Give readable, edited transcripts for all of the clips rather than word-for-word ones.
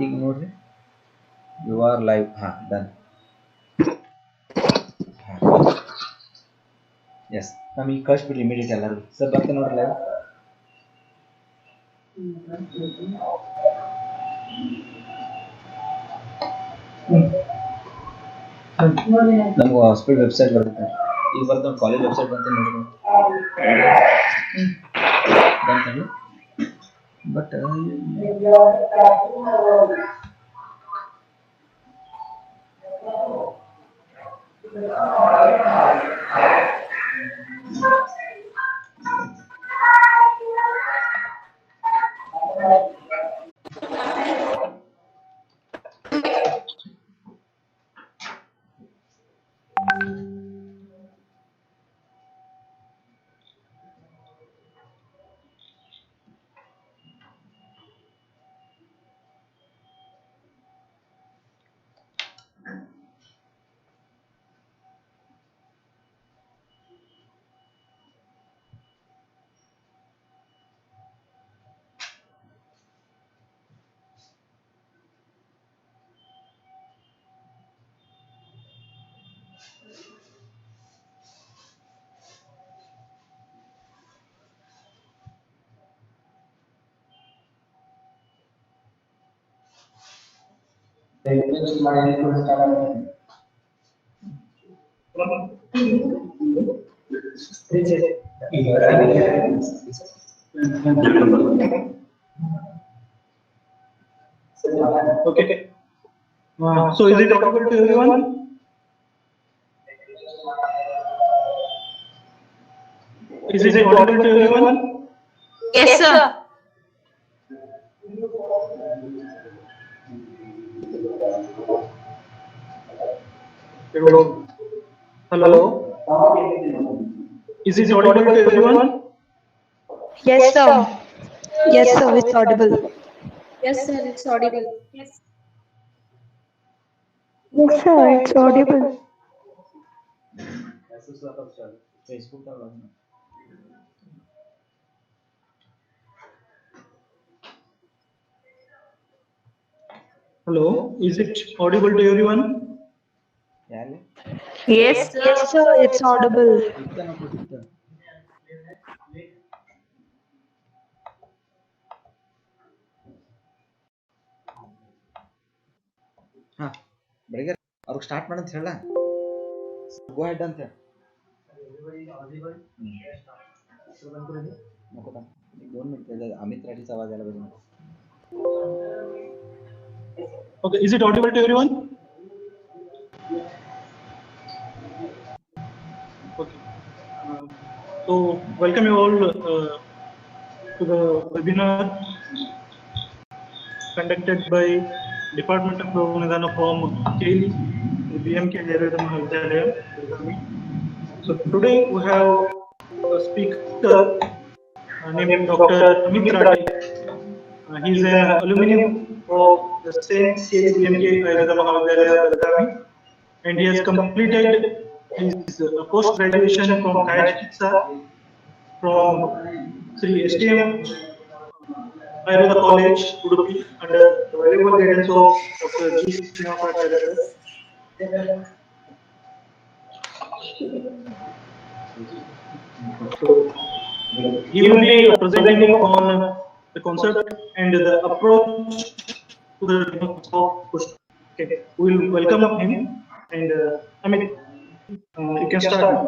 ಈಗ ನೋಡ್ರಿ you are live. Done. Yes ನಮಗೆ ಕಳಿಸ್ಬಿಡ್ರಿ ಇಮಿಡಿಯೇಟ್ ಎಲ್ಲರಿಗೂ. ಸರ್ ಬರ್ತೀನಿ ನೋಡ್ರಿ ಲೈವ್. ನಮ್ಗೆ ಹಾಸ್ಪಿಟಲ್ ವೆಬ್ಸೈಟ್ ಬರುತ್ತೆ. ಈಗ ಬರ್ತಾವೆ ಕಾಲೇಜ್ ವೆಬ್ಸೈಟ್ ಬಂತ ನೋಡ್ರಿ. ಬಂತಲ್ಲ but Okay. So is it audible to everyone? Is it audible to everyone? Yes, sir. Hello. Is it audible to everyone? Yes, sir. Yes, sir, it's audible. Yes, sir. It's audible. Yes. Yes, sir, it's audible. Facebook Hello. Is it audible to everyone? Yes, sir. Yes, sir, it's audible. ಬೆಳಿಗ್ಗೆ ಅವ್ರಿಗೆ start ಮಾಡಂತ ಹೇಳ. ಗೋ head ಅಂತ ಹೇಳಿ. 2 minute Amit Reddy ಸವಾಲ್ ಎಲ್ಲ ಬಜೆ. Okay. Is it audible to everyone? Okay. So welcome you all to the webinar conducted by Department of Roganidana from KELI, the BMK Ayurveda Mahavidyalaya. So today we have a speaker named Dr. Amit Radi. He is an alumni of the same KELI BMK Ayurveda Mahavidyalaya, Belgavi, and he has completed his post-graduation from KUSTHA from Sri STM Ayurveda College, Udupi, under the valuable guidance of Dr. G. Srinivasacharya. So, he will be presenting on the concept and the approach to the diagnosis of KUSTHA. Okay, we will welcome him, and Amit, you can start now.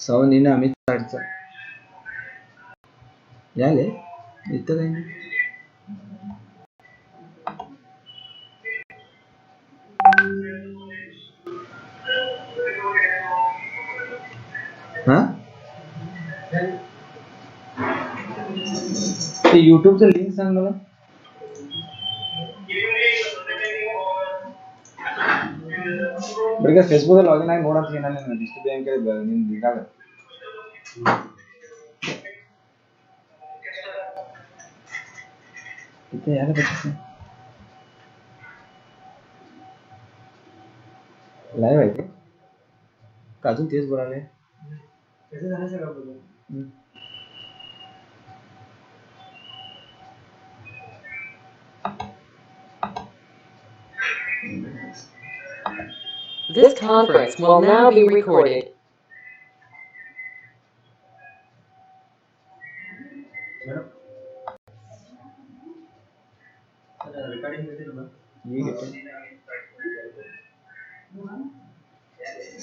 Sound ನಿನ್ನ Amit ಆಡ್ಸ Yale ಇತ್ತದ ಹಾ ते यूट्यूबचं link सांग मला. बरं का फेसबुकला login ಆಗಿ ನೋಡಂತ ನಾನು ಡಿಸ್ಟ್ರಿಕ್ಟ್ ಬ್ಯಾಂಕ್ ನಿಮ್ದು ಇದಾಗ इथे यायला पाहिजे लाईव्ह आहे ते का अजून तेच बोलायला कसं झालं सगळं बोलून. This conference will now be recorded.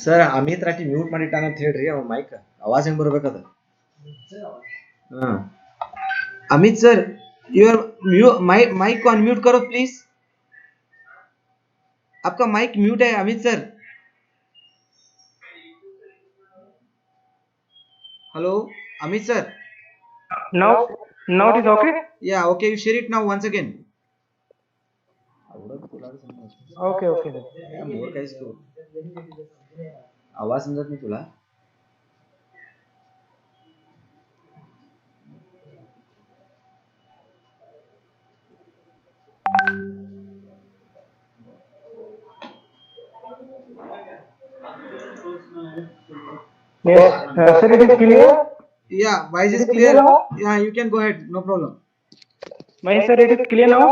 Sir Amit ರಾಟಿ ಮ್ಯೂಟ್ ಮಾಡಿಟ್ಟಾನ ಅಂತ ಹೇಳ್ರಿ ಅವ ಮೈಕ್ ಆವಾಜ್ ಹೆಂಗ್ ಬರ್ಬೇಕದ. अमित सर योर माइक को अनम्यूट करो प्लीज. आपका माइक म्यूट है Amit sir. Hello Amit sir. Now it is okay? Yeah, okay, you share it now once again. Okay then. मोर काहीच तू आवाज समजत नाही तुला. Yes, sir, it is clear? Yeah, voice is clear. Yeah, you can go ahead, no problem. Mahesh sir, it is clear now?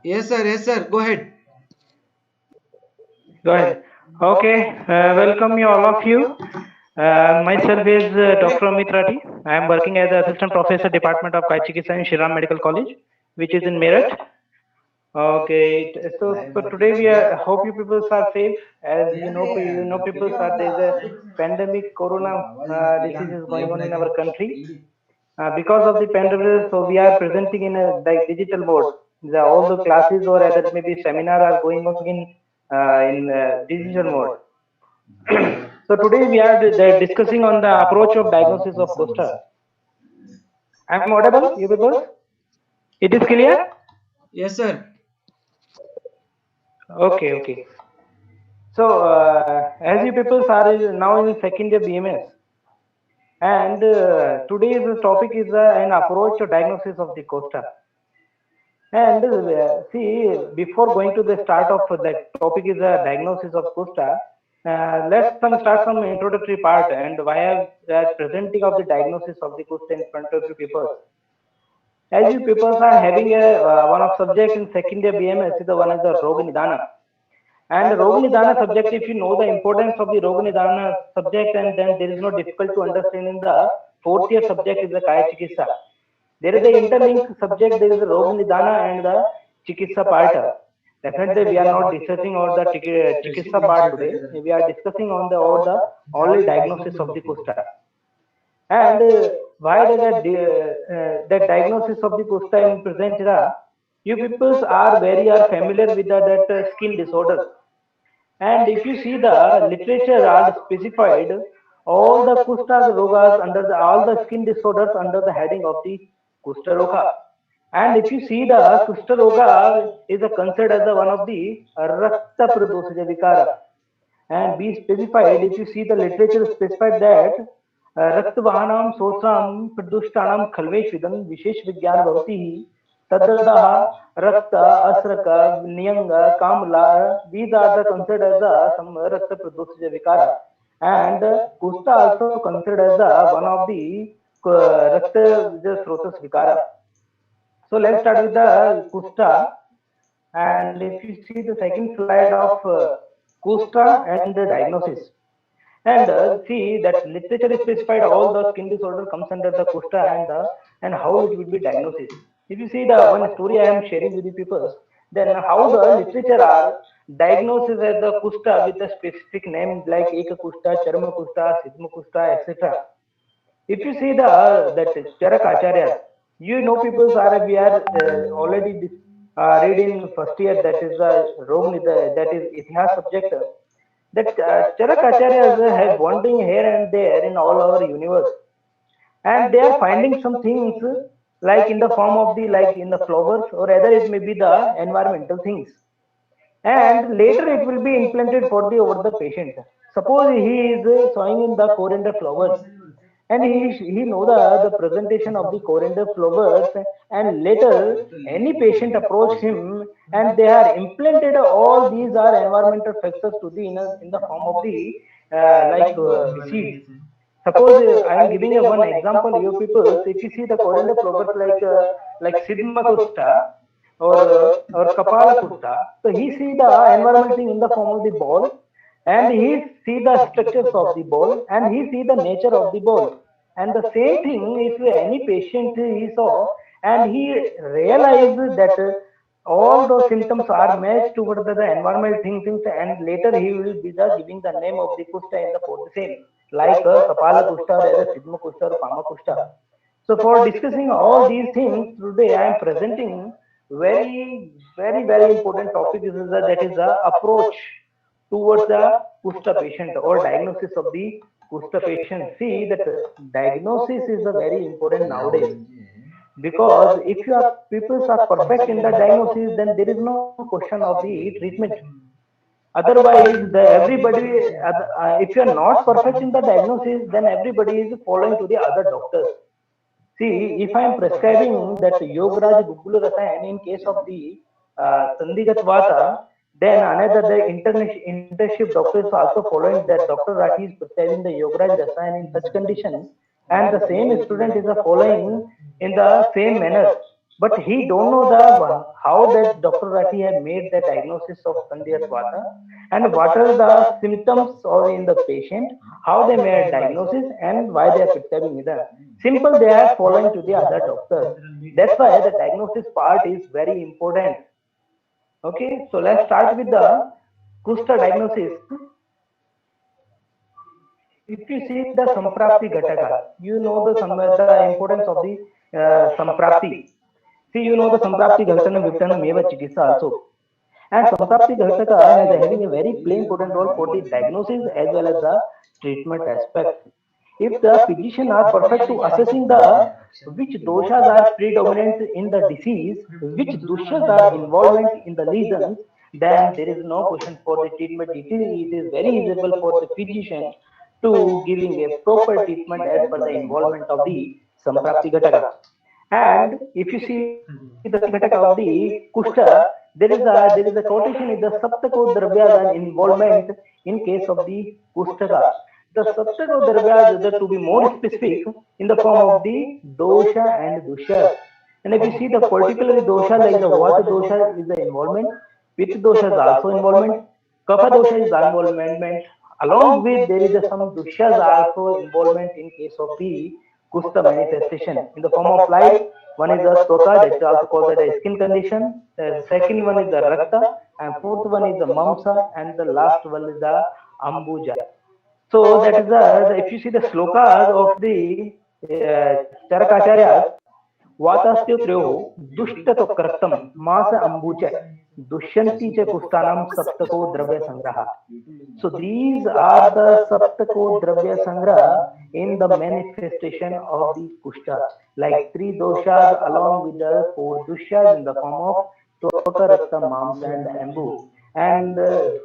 Yes sir, go ahead. Go ahead. Okay, welcome you all of you. Myself is Dr. Amit Rathi. I am working as the Assistant Professor Department of Kaichikitsa in Shriram Medical College, which is in Meerut. Okay, so today we are, hope you people are safe. As you know people are, there is a pandemic, corona disease is going on in our country. Because of the pandemic, so we are presenting in a digital mode. All the classes or other maybe seminar are going on in digital mode. So today we are discussing on the approach of diagnosis of KUSTHA. I am audible, you people? It is clear? Yes sir. Okay. So as you people are now in second year BMS, and today's topic is an approach to diagnosis of the KUSTHA. And see, before going to the start of the topic is a diagnosis of KUSTHA, let's start some introductory part and why I presenting of the diagnosis of the KUSTHA in front of you people. As you people are having a one of subject in second year BMS is the one is the Roga Nidana. And Roga Nidana subject, if you know the importance of the Roga Nidana subject, and then there is no difficult to understand in the fourth year subject is the Kaya Chikitsa. There is the interlinked subject, there is the Roga Nidana and the Chikitsa part. Definitely we are not discussing on the Chikitsa part today. We are discussing on the only diagnosis of the KUSTHA. And why that diagnosis of the KUSTHA in present era, you people are familiar with that skin disorder. And if you see the literature are specified all the KUSTHA rogas under all the skin disorders under the heading of the KUSTHA roga. And if you see the KUSTHA roga is considered as one of the Rakta Pradoshaja Vikara. And be specified, if you see the literature specified that Raktavahanam Sotram Pradushtanam Khalveshvidam Vishesh Vigyan Bhavati Tadadaha Rakta Asraka Niyanga Kamla. These are the considered as some Rakta Pradoshaja Vikara. And KUSTHA also considered as one of the Rakta Srotas Vikara. So let's start with the KUSTHA. And if you see the second slide of KUSTHA and the diagnosis, and see that literature is specified all the skin disorder comes under the KUSTHA and how it will be diagnosis. If you see the one story I am sharing with you people, then how the literature are diagnosis as the KUSTHA with the specific name like Eka KUSTHA, Charma KUSTHA, Sidma KUSTHA, etc. If you see the that Charak Acharya, you know people are we are already read in first year, that is the that is Itihas subject, that Charak Acharyas have wandering here and there in all our universe. and they are finding some things like in the form of the like in the flowers, or either it may be the environmental things, and later it will be implanted for the over the patient. Suppose he is sowing in the coriander flowers, and he know the presentation of the coriander flowers, and later any patient approach him, and they are implanted all these are environmental factors to the in the form of the disease. Suppose I am giving a one example, you people, if you see the coriander flowers like Sigma Kusta or Kapala Kusta, so he see the environmental thing in the form of the ball, and he see the structures of the ball, and he see the nature of the ball. And the same thing, if any patient he saw and he realized that all those symptoms are matched towards the environmental things, and later he will be the giving the name of the kushta in the for the same, like Kapala Kushta or either Sigma Kushta or Kama Kushta. So for discussing all these things today, I am presenting very important topic is that is the approach towards the kushta patient or diagnosis of the kushta patient. See that diagnosis is a very important nowadays, because if you are people are perfect in the diagnosis, then there is no question of the treatment. Otherwise the everybody if you are not perfect in the diagnosis, then everybody is following to the other doctors. See, if I am prescribing that Yogaraj Gugulu Rasayan in case of the Sandigat Vata, then another the internship doctor is also following that Dr. Rathi is prescribing the Yogaraj Rasayan in such condition, and the same student is following in the same manner. But he don't know the one how that Dr. Rathi have made the diagnosis of Sandigat Vata, and what are the symptoms or in the patient, how they made diagnosis, and why they are prescribing it. Simple, they are following to the other doctors. That's why the diagnosis part is very important. Okay, so let's start with the Kushta diagnosis. If you see the Samprapti Ghataka, you know the importance of the Samprapti. See, you know the Samprapti Ghatana Viptana Meva Chikitsa also. And Samprapti Ghataka has having a very play important role for the diagnosis as well as the treatment aspect. If the physician are perfect to assessing the which doshas are predominant in the disease, which doshas are involvement in the lesions, then there is no question for the treatment. It is very easy for the physician to giving a proper treatment as per the involvement of the Samprapti Ghataka. And if you see the Samprapti Ghataka of the Kushta, there is a quotation in the Saptako Dravyas and involvement in case of the Kushtaka. The Saptako Dravyas, to be more specific, in the form of the dosha and dusha. And if you see the particularly dosha, like the Vata dosha is the involvement, Pitta dosha is also involvement, Kapha dosha is involvement. Along with there is some dushas also involvement in case of the Kushta manifestation in the form of light. One is the Twaka, that is also called the skin condition. The second one is the Rakta, and fourth one is the Mamsa, and the last one is the Ambuja. So that is if you see the slokas of the Charakacharyas, Vatastyo Tryo, Dushtato Kratam, Masa Ambucha, Dushyanti Cha Kustanam Saptako Dravya Sangraha. So these are the Saptako Dravya Sangraha in the manifestation of the Kushta, like three doshas along with the four dushas in the form of Twaka, Rakta, Mamsa and Ambu. And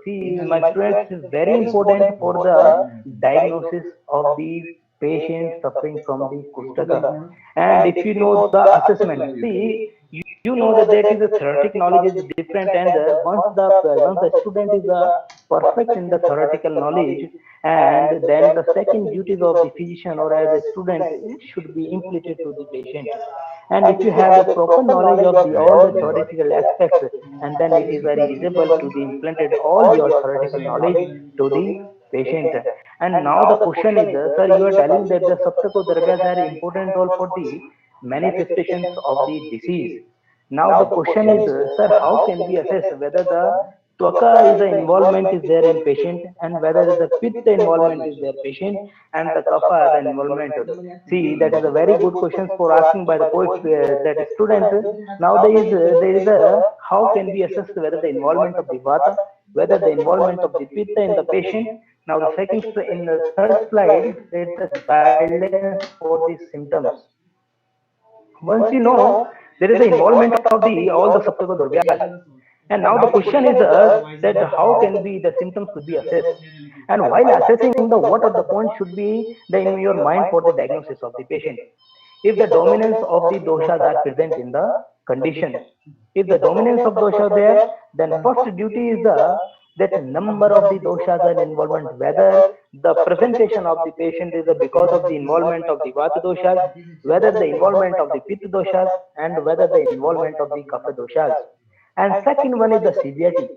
see, my students, is very important for the diagnosis of the patient suffering from the Kushtaka. And if you know the assessment, see, you know that there is a theoretic knowledge is different, and once the student is perfect in the theoretical knowledge, and then the second duties of the physician or as a student should be implemented to the patient. And if you have the proper knowledge of all the theoretical aspects, and then it is very easable to be implemented all your theoretical knowledge to the patient. And now the question is, sir, you are telling that the Saptako Dargas are important role for the manifestations of the disease. Now the question is, sir, how can we assess whether the Twaka is the involvement is there in patient, and whether the Pitta involvement is there patient, and the Kapha the involvement. See, that is a very good question for asking by the poet that student. Now there is a how can we assess whether the involvement of the Vata, whether the involvement of the Pitta in the patient, Now the in the third slide, there is the guidelines for the symptoms. Once you know, there is the involvement of the all the Saptaka Durvyas. And now the question is that how can be the symptoms could be assessed, and while assessing the what are the points should be the in your mind for the diagnosis of the patient. If the dominance of the doshas are present in the condition, if the dominance of dosha there, then first duty is that number of the doshas are involvement, whether the presentation of the patient is because of the involvement of the vata doshas, whether the involvement of the pitta doshas, and whether the involvement of the kapha doshas. And second one is the severity.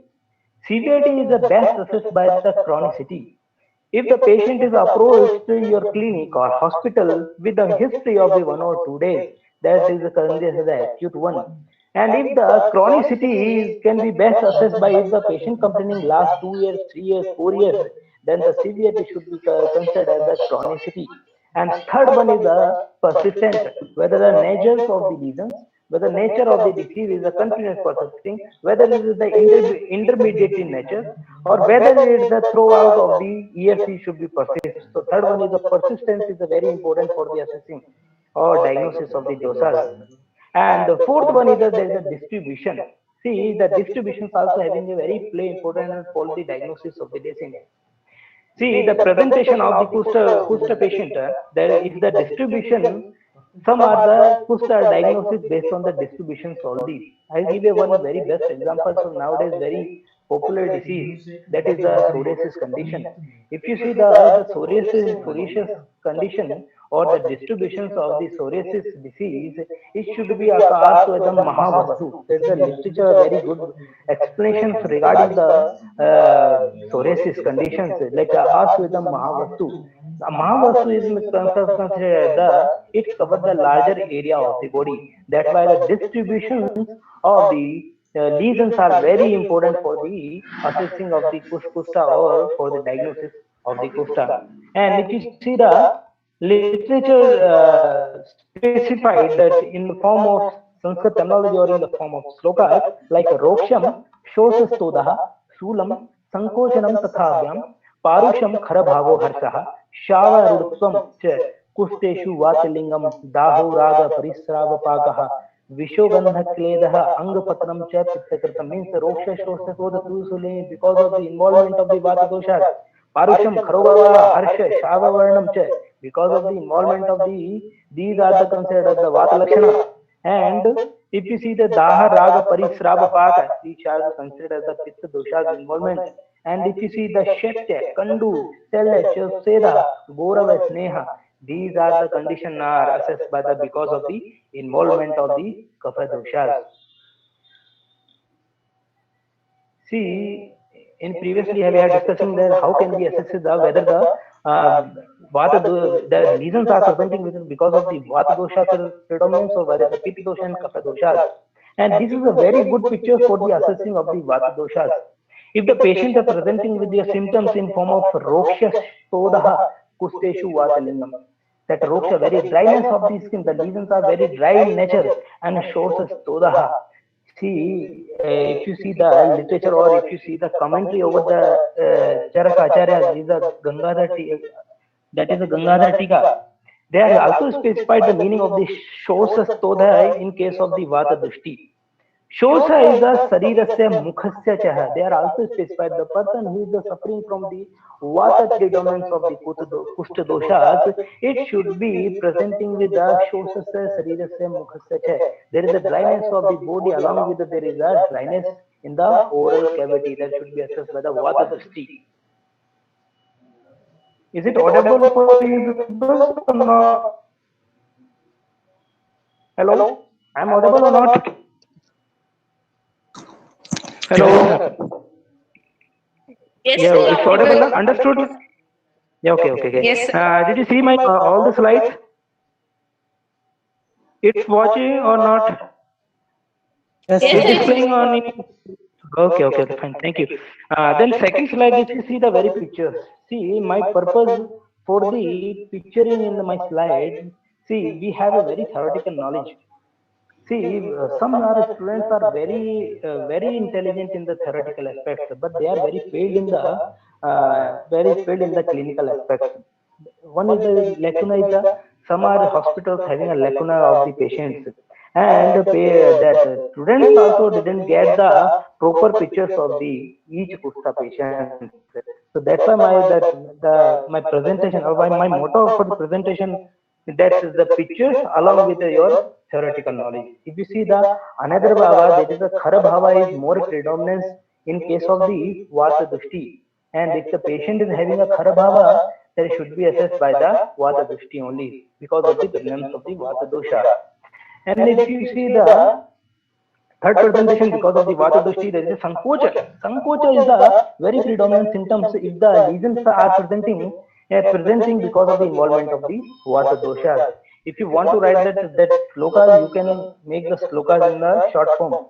Severity is the best assessed by the chronicity. If the patient is approached to your clinic or hospital with a history of the 1 or 2 days, that is the acute one. And if the chronicity can be best assessed by if the patient complaining last 2 years, 3 years, 4 years, then the severity should be considered as the chronicity. And third one is the persistent, whether the natures of the lesions, whether nature of the disease is a continuous persisting, whether it is the intermediate in nature, or whether it is the throughout of the years it should be persist. So third one is the persistence is a very important for the assessing or diagnosis of the dosas. And the fourth one is that there is a distribution. See, the distribution is also having a very play important for the diagnosis of the disease. See, the presentation of the KUSTHA patient, there is the distribution. Some are the KUSTHA diagnosis based on the distributions only. I'll give you one very best example. So nowadays, very popular disease, that is the psoriasis condition. If you see the psoriasis condition or the distributions of the psoriasis disease, it should be asked with the Mahavastu. There's a literature, very good explanations regarding the psoriasis conditions, like asked with the Mahavastu. The Mahavastu is considered it covers the larger area of the body. That's why the distributions of the lesions are very important for the assessing of the KUSTHA or for the diagnosis of the KUSTHA. And if you see the literature specified that in the form of Sanskrit terminology or in the form of slokas like Roksham, Shosastodaha, Shulam, Sankochanam Tathavyam, Parusham Kharabhavo Harsaha, Shava Rudutvam Cha, Kusteshu Vatilingam, Daho Raga Parisrava Pagaha, Vishogandha Kledaha, Angapatram Cha, Pittakritam means Roksha Shosastoda Tusule because of the involvement of the Vata doshas. Parusham Kharobhava Harsha Shava Varnam Cha, because of the involvement of these are the considered as the Vata Lakshana. And if you see the Daha Raga Parisrava Paka, these are considered as the Pitta doshas involvement. And if you see the Shetya, Kandu, Sella, Seda, Gorava, Sneha, these are the conditions are assessed by the because of the involvement of the kapha doshas. See, in previously we are discussing that how can we assess the whether the lesions are presenting with because of the vata dosha predominance or whether the pitta dosha and kapha doshas. And this is a very good picture for the assessing of the vata doshas. If the patient are presenting with their symptoms in form of roksha stodaha kusteshu vatalingam, that roksha very dryness of the skin, the lesions are very dry in nature and shows a stodaha. See, if you see the literature or if you see the commentary over the Charaka Acharya, these are that is a Gangadhar Tika. They are also specified the meaning of the Shosa Stodha in case of the Vata Dushti. Shosa is the Sarirasya Mukhasya Chaha. They are also specified the person who is suffering from the Vata predominance of the Kushta doshas, it should be presenting with the Shosasya Sarirasya Mukhasya Chaha. There is a dryness of the body along with there is a dryness in the oral cavity that should be assessed by the Vata Dushti. Is it audible for you or not? Hello? I am audible or not? Hello? Yes, Yeah, sir. it's audible. Understood? Yeah, okay. Yes, sir. Did you see my all the slides? It's watching or not? Yes, It's sir. displaying on it. Okay, fine. Thank you. Then second slide, if you see the very pictures. See, my purpose for the picturing in my slide, see, we have a very theoretical knowledge. See, some our students are very intelligent in the theoretical aspects, but they are very failed in the very filled in the clinical aspects. One is the lacuna is the some are hospitals having a lacuna of the patients, and that students also didn't get the proper pictures of the each KUSTHA patients. So that's why my presentation or my motto for the presentation, that is the pictures along with your theoretical knowledge. If you see the another bhava, that is the khara bhava is more predominance in case of the vata dushti, and if the patient is having a khara bhava, then it should be assessed by the vata dushti only because of the prevalence of the vata dosha. And if you see the third presentation, because of the vata doshti, there is a sankocha. Sankocha is the very predominant symptoms if the lesions are presenting because of the involvement of the vata doshas. If you want to write that slokas, you can make the slokas in the short form.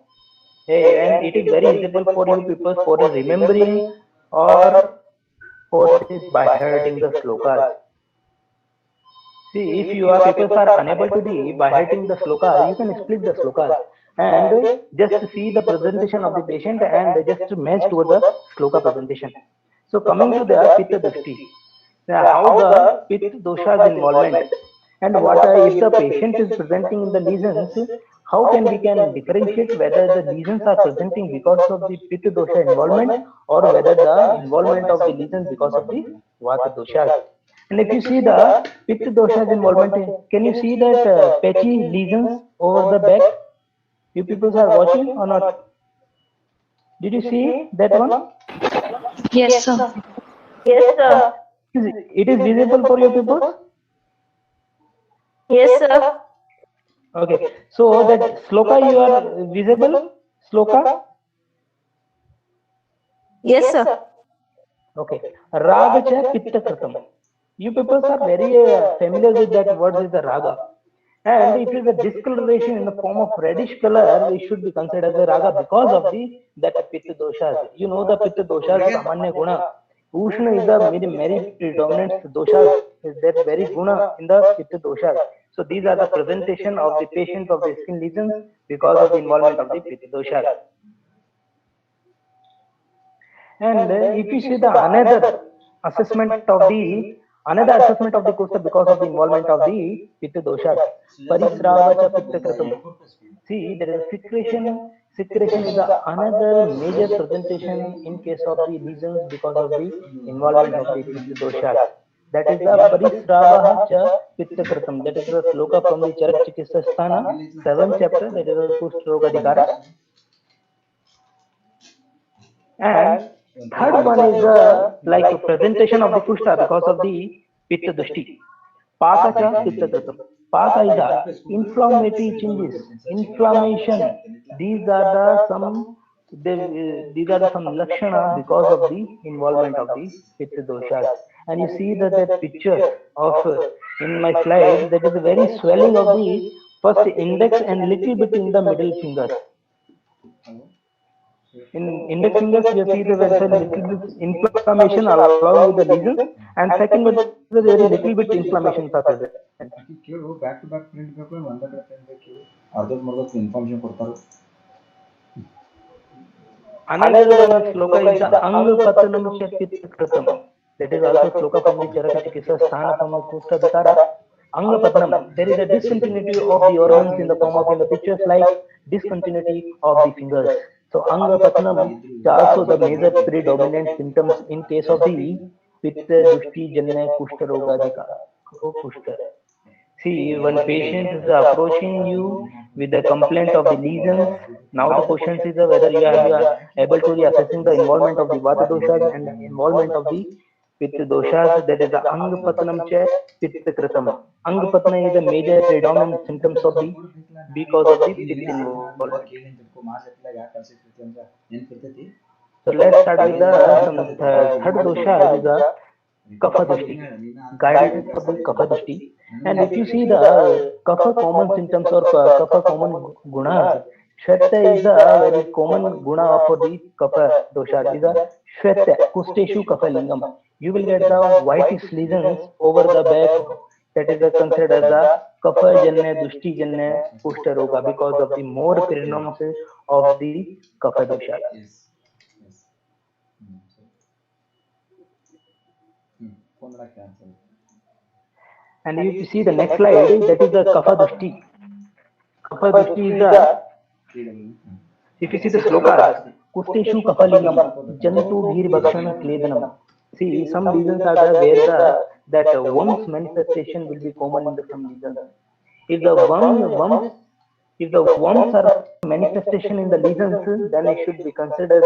Hey, and it is very easy for you people for remembering or for by hearing the slokas. See, if your papers are unable to be by writing the sloka, you can split the slokas and just see the presentation of the patient and just match toward the sloka presentation. So coming to the pitta dushti, how the pitta dosha's involvement and what if the patient is presenting in the lesions, how can differentiate whether the lesions are presenting because of the pitta dosha involvement or whether the involvement of the lesions because of the vata doshas. And if you see the pitta dosha's involvement, can you see that patchy lesions over the back? You people are watching or not? Did you see that one? Yes, sir. Yes, sir. It is visible for you people? Yes, sir. Okay. So that sloka you are visible? Sloka? Yes, sir. Okay. Raga cha pitta kratam. You people are very familiar with that word is the raga. And if it is a discoloration in the form of reddish color, it should be considered as a raga because of the that pitta doshas. You know the pitta doshas samanya guna. Ushna is the very predominant doshas, is that very guna in the pitta doshas. So these are the presentation of the patient of the skin lesions because of the involvement of the pitta doshas. And if you see the another assessment of the KUSTHA because of the involvement of the pitta doshas, parisrava cha pitta kratam. See, there is a secretion. Secretion is another major presentation in case of the lesions because of the involvement of the pitta doshas. That is the parisrava cha pitta kratam. That is the sloka from the Charak Chikitsa Sthana, 7th chapter. That is the Kushta Roga Adhikara. And third one is like a presentation of the kushta because of the pitta dushti. Paka cha pitta kratam. Paka is the inflammatory changes, inflammation. These are the these are the some lakshana because of the involvement of the pitta doshas. And you see that picture of in my slide, that is a very swelling of the first index and little bit in the middle fingers. In index fingers, you see the little bit inflammation along with the lesions, and second one is a very little bit inflammation are present. ಕೇಳು back to back print ಬೇಕು ಒಂದೇ ಕಡೆ print ಬೇಕು ಅರ್ಧಕ್ಕೆ ಮರ್ಧಕ್ಕೆ information ಕೊಡ್ತಾರೆ. Another one sloka is the Anga Patanam Pitta Kratam. That is also sloka from the Charaka Chikitsa Sthana from the Kushta Adhikara. Anga Patanam. There is a discontinuity of the organs in the form of in the pictures like discontinuity of the fingers. So Anga Patanam is also the major predominant symptoms in case of the Pitta Dushti Janna Kushta Roga Adhikara. Kushta. See, when patient is approaching you with the complaint of the lesions, now the question is whether you are able to be assessing the involvement of the vata doshas and the involvement of the pitta doshas. That is the Angpatanam cha pitta kratam. Angpatana is the major predominant symptoms of the because of the pitta involvement. So let's start with the third dosha is the kapha dushti, guidance of the kapha dushti. And if you see the kapha common symptoms or kapha common gunas, shweta is the very common guna for the kapha dosha. Is a shweta kusteshu kapha lingam. You will get the whitish lesions over the back. That is considered as the kapha janne dushti janne kushta roga because of the more predominance of the kapha dosha. Kondra cancel. And if you see the next slide, that is the Kapha Dushti. Kapha Dushti is the, if you see the slokas, Kusteshu Kapalingam, Jantu Bhir Bhakshana Kledanam. See, some reasons are there where that worms manifestation will be common in the some reasons. If the worms are manifestation in the lesions, then it should be considered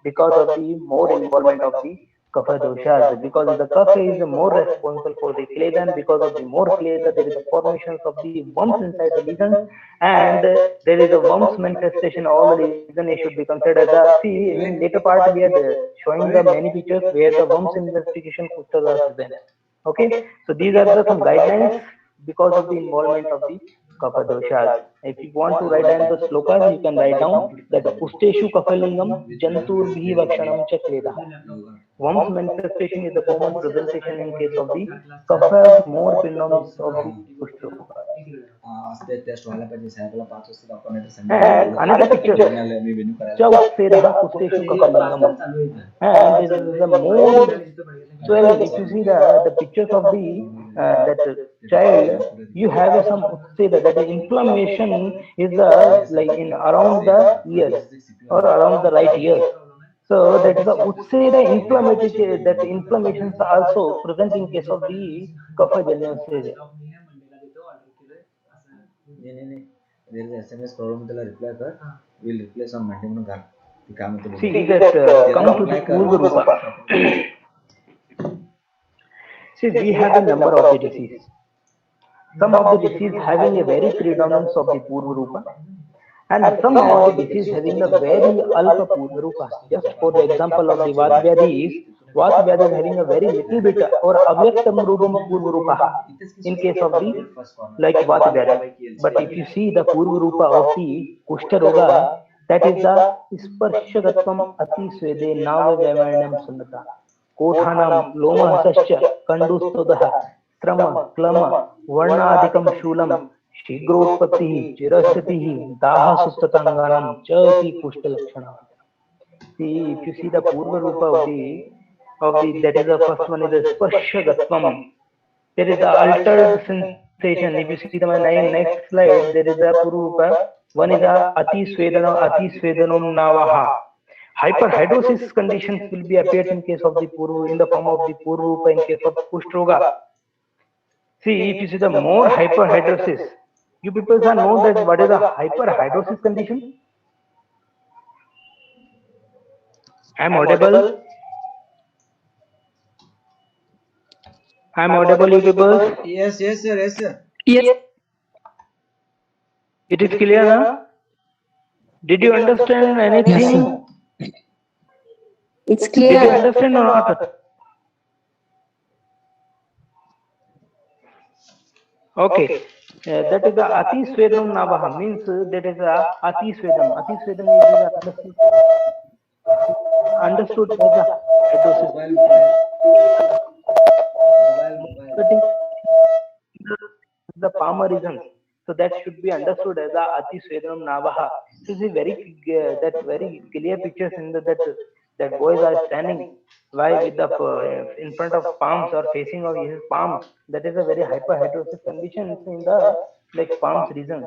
because of the more involvement of the kapha doshas. Because the kapha is more responsible for the kledan. Because of the more kledan, there is a formation of the worms inside the lesions, and there is a worms manifestation. All the lesion it should be considered see in later part we are showing the many pictures where the worms investigation kushtas are present. Okay, so these are the some guidelines because of the involvement of the kapha doshas. If you want to write down the slokas, you can write down that Usteshu Kapalingam Jantur Bhi Vakshanam Chakleda. Worms manifestation is a common presentation in case of the kapha more predominance of the Kushta. Test व्हायला पाहिजे साहेबला 5 वाजता दाखवणार And another picture, Chauseraha Kusteshu Kapalingam. And this is the more swelling. If you see the pictures of the that child, you have some utseda, that the inflammation is like in around the ears or around the right ear. So that is the utseda inflammatory, that inflammations are also present in case of the kapha janyas. नाही there is SMS problem त्याला reply कर will replace on Monday म्हणून घाल ती काम होतं See that come to the Purva Rupa. See, we have a number of the disease. Some of the disease having a very predominance of the Purva Rupa, and some of the disease having a very alpha Purva Rupa. Just for the example of the Vatvyadis, Vatvyadis having a very little bit or avyaktam rupam Purva Rupa in case of the like Vatvyadis. But if you see the Purva Rupa of the Kushta Roga, that is the Sparshagattvam Ati Swede Nava Vavarnam Sunnata. Kothanam Lomahasascha Kandustodaha Trama Klama Varnadikam Shulam Shigrotpatihi Chirashatihi Daha Sustatanganam Chati Kushtalakshana. See, if you see the Purva Rupa of the that is the first one is the Sparshagattvam. There is the altered sensation. If you see the next slide, there is the Purva. One is the Ati Swedanam Navaha. Hyperhidrosis conditions will be appeared in case of the Purva, in the form of the Purva in case of Kushtroga. See, if you see the more hyperhidrosis, you people are know that what is the hyperhidrosis condition? I am audible. I am audible, you people. yes sir Yes. It is clear now? Did you understand anything? It's Did you clear. understand or not? Okay. That is the Ati Svedam Navaha, means that is the Ati Svedam. Ati Svedam is understood as the hydrosis. The palmar region. So that should be understood as the Ati Svedam Navaha. This is very that very clear pictures in that boys are standing why with the in front of palms or facing of his palms. That is a very hyperhidrosis condition in the like palms region.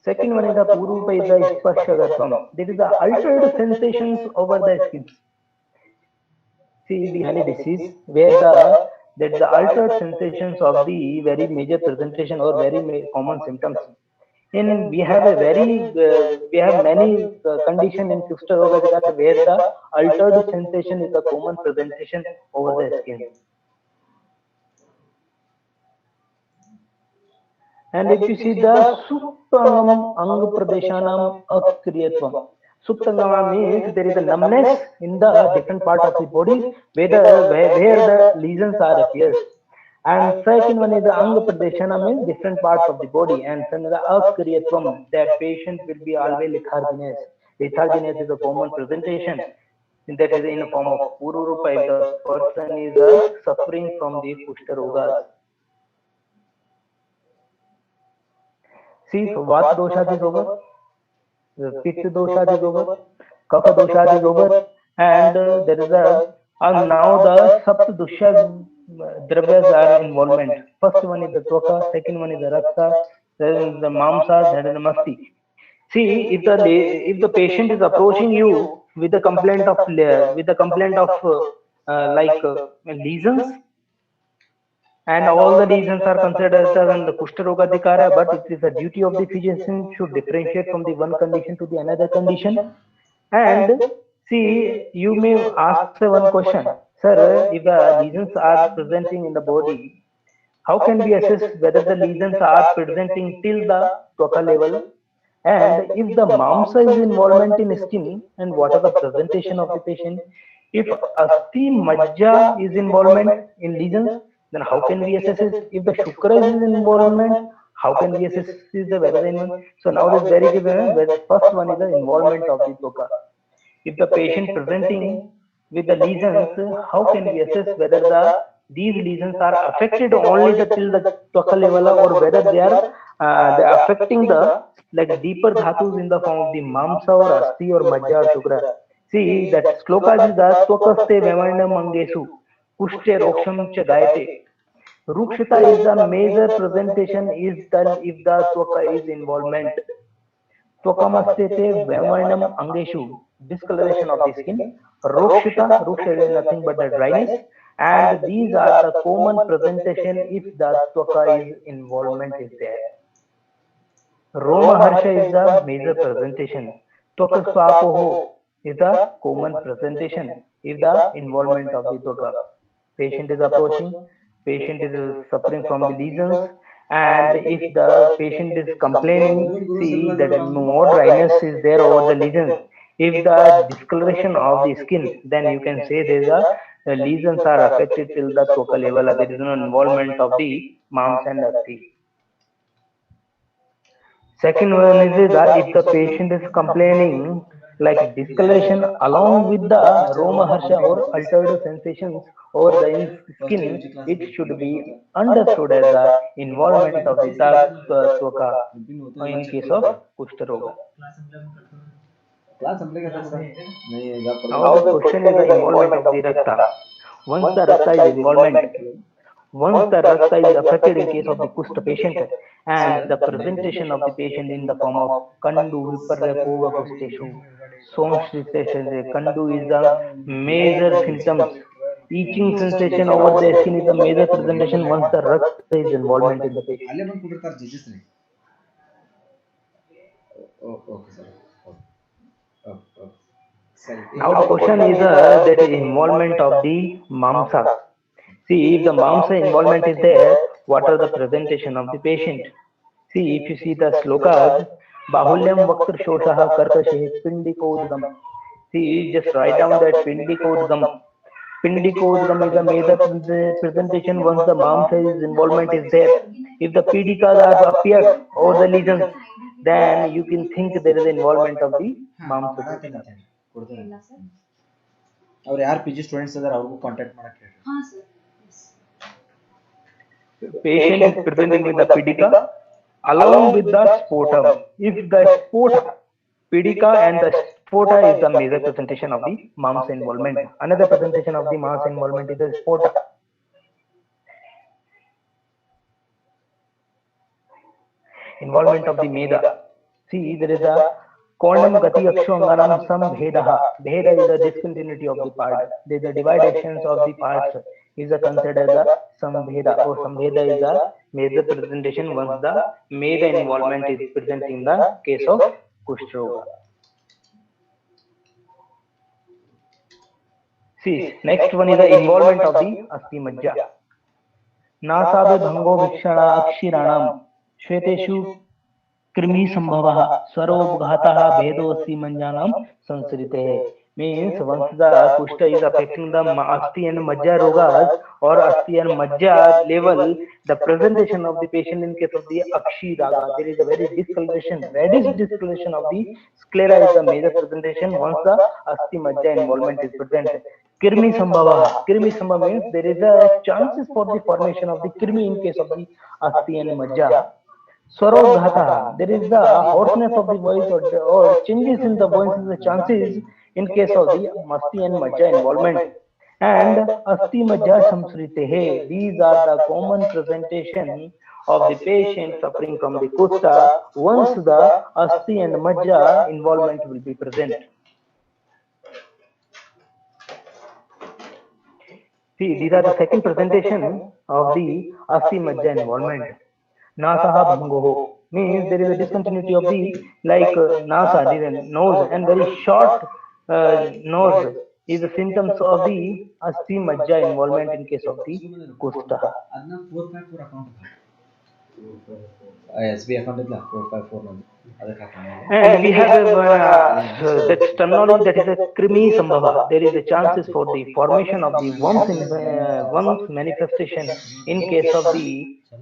Second one is the Purupa is the Sparshagattvam. There is the altered sensations over the skin. See the many disease where that's the altered sensations of the very major presentation or very common symptoms. In we have a very we have many condition in Kushta Roga where the altered sensation is the common presentation over the skin. And if you see the Suptangam Anga Pradeshanam Akriyatvam. Suptangama means there is a numbness in the different part of the body where the lesions are appeared. And second one is the Anga Pradeshana means different parts of the body. And then the Akriyatvam, that patient will be always letharginess. Letharginess is a common presentation. That is in the form of Pururupa if the person is suffering from the Kushta Rogas. See, so Vata dosha is over, Pitta dosha is over, Kapha dosha is over, and there is a And now the Sapt Dushya Dravyas are involvement. First one is the Tvaka, second one is the Rakta, then the Mamsa, then the Masti. See, if the patient is approaching you with the complaint of lesions, and all the lesions are considered as the Kushtaroga Dikara, but it is a duty of the physician to differentiate from the one condition to the another condition. And see, you may ask one question, sir, if the lesions are presenting in the body, how can we assess whether the lesions are presenting till the Tvaka level? And if the Mamsa is involvement in skin, and what are the presentation of the patient? If Asti Majja is involvement in lesions, then how can we assess it? If the Shukra is involvement, how can we assess is the whether involvement? So now this very given, first one is the involvement of the Tvaka. If the patient presenting with the lesions, how can we assess whether these lesions are affected only till the Tvaka level, or whether they are affecting the like deeper dhatus in the form of the Mamsa or Asti or Majja or Shukra. See that slokas is the Tvakaste Vamanam Mangesu Kushte Roksham Cha Gayate. Rukshita is the major presentation is done if the Tvaka is involvement. Tvakamastete Vamanam Angeshu, discoloration of the skin. Rokshita, Ruksha is nothing but the dryness. And these are the common presentation if the Tvaka is involvement is there. Roma Harsha is the major presentation. Tvaka Swapoho is the common presentation if the involvement of the Tvaka. Patient is approaching, patient is suffering from the lesions, and if the patient is complaining, see that more dryness is there over the lesions. If the discoloration of the skin, then you can say the lesions are affected till the Tvaka level. There is no involvement of the Mams and Asti. Second one is that if the patient is complaining like discoloration along with the Roma Harsha or altered sensations over the skin, it should be understood as the involvement of the Tvaka in case of Kushtaroga. Class संपले का था नहीं Now the question is the involvement of the Rakta. Once the Rakta is involvement, once the Rakta is affected in case of the Kushta patient, and the presentation of the patient in the form of Kandu, Viparapova Kushteshu, Somshritation, Kandu is the major symptoms. Itching sensation over the skin is the major presentation once the Rakta is involvement in the patient. ಅಲ್ಲೇ ಬಂದು ಕುಡಿರ್ತಾರೆ judges ರೀ okay sir Now the question is that involvement of the Mamsa. See, if the Mamsa involvement is there, what are the presentation of the patient? See, if you see the slokas, Bahulyam Vaktra Shoshaha Karkashe Pindikodgam. See, just write down that Pindikodgam. Pindikodgam is a major presentation once the Mamsa is involvement is there. If the Pidikas are appeared over the lesions, then you can think there is involvement of the Mamsa. ಅವ್ರು ಯಾರು P G students ಇದಾರೆ ಅವ್ರಿಗೂ contact ಮಾಡಕ್ಕೆ ಹೇಳಿ Patient is presenting with the Pidika along with the sputum. If the Pidika and the spota is the major presentation of the Mamsa involvement. Another presentation of the Mamsa involvement is the spota. Involvement of the Meda. See, there is a Kondam Gati Akshanganam Sambhedaha. Bheda is the discontinuity of the part. There is a dividations of the parts is considered as a Sambheda, or Sambheda is a major presentation once the Meda involvement is present in the case of Kushtaroga. See, next one is the involvement of the Asti Majja. Nasabe Bhango Vikshana Akshiranam Shveteshu Krimi Sambhavaha Swaropghataha Bhedosti Manjanam Sansrite. Means once the Kushta is affecting the Asti and Majja rogas or Asti and Majja level, the presentation of the patient in case of the Akshi Raga, there is a very discoloration, reddish discoloration of the sclera is the major presentation once the Asti Majja involvement is present. Kirmi Sambhava. Kirmi Sambhava means there is a chances for the formation of the Kirmi in case of the Asti and Majja. Swaropghata, there is the hoarseness of the voice or changes in the voice is the chances in case of the Masti and Majja involvement. and asti majja samsritehe. These are the common presentation of the patient suffering from the kushta once the asti and majja involvement will be present. See, these are the second presentation of the asti majja involvement. Nasaha bhangoho means there is a discontinuity of the nasa, the nose, and very short nose is the symptoms of the asti majja involvement in case of the kushta. ಅದನ್ನ 454 account S B account ಇಲ್ಲ 454 ಅದಕ್ಕೆ ಹಾಕೋಣ. And we have that terminology that is a krimi sambhava. There is a chances for the formation of the worms manifestation in case of the